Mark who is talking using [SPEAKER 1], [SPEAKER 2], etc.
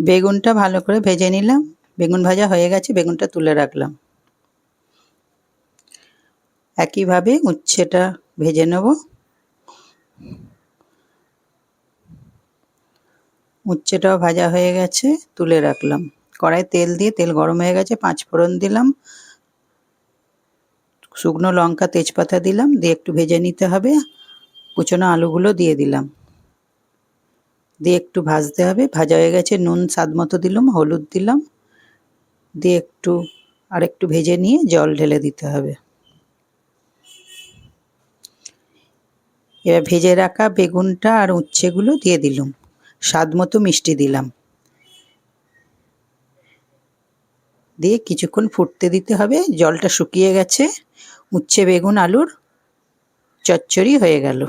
[SPEAKER 1] বেগুনটা ভালো করে ভেজে নিলাম। বেগুন ভাজা হয়ে গেছে, বেগুনটা তুলে রাখলাম। একইভাবে উচ্ছেটা ভেজে নেব। উচ্ছেটাও ভাজা হয়ে গেছে, তুলে রাখলাম। কড়াইয়ে তেল দিয়ে তেল গরম হয়ে গেছে, 5 ফোড়ন দিলাম, শুকনো লঙ্কা তেজপাতা দিলাম, দিয়ে একটু ভেজে নিতে হবে। কুচনো আলুগুলো দিয়ে দিলাম, দিয়ে একটু ভাজতে হবে। ভাজা হয়ে গেছে, নুন স্বাদ মতো দিলাম, হলুদ দিলাম, দিয়ে আরেকটু ভেজে নিয়ে জল ঢেলে দিতে হবে। এবার ভেজে রাখা বেগুনটা আর উচ্ছেগুলো দিয়ে দিলাম, স্বাদ মতো মিষ্টি দিলাম, দিয়ে কিছুক্ষণ ফুটতে দিতে হবে। জলটা শুকিয়ে গেছে, উচ্ছে বেগুন আলুর চচ্চড়ি হয়ে গেল।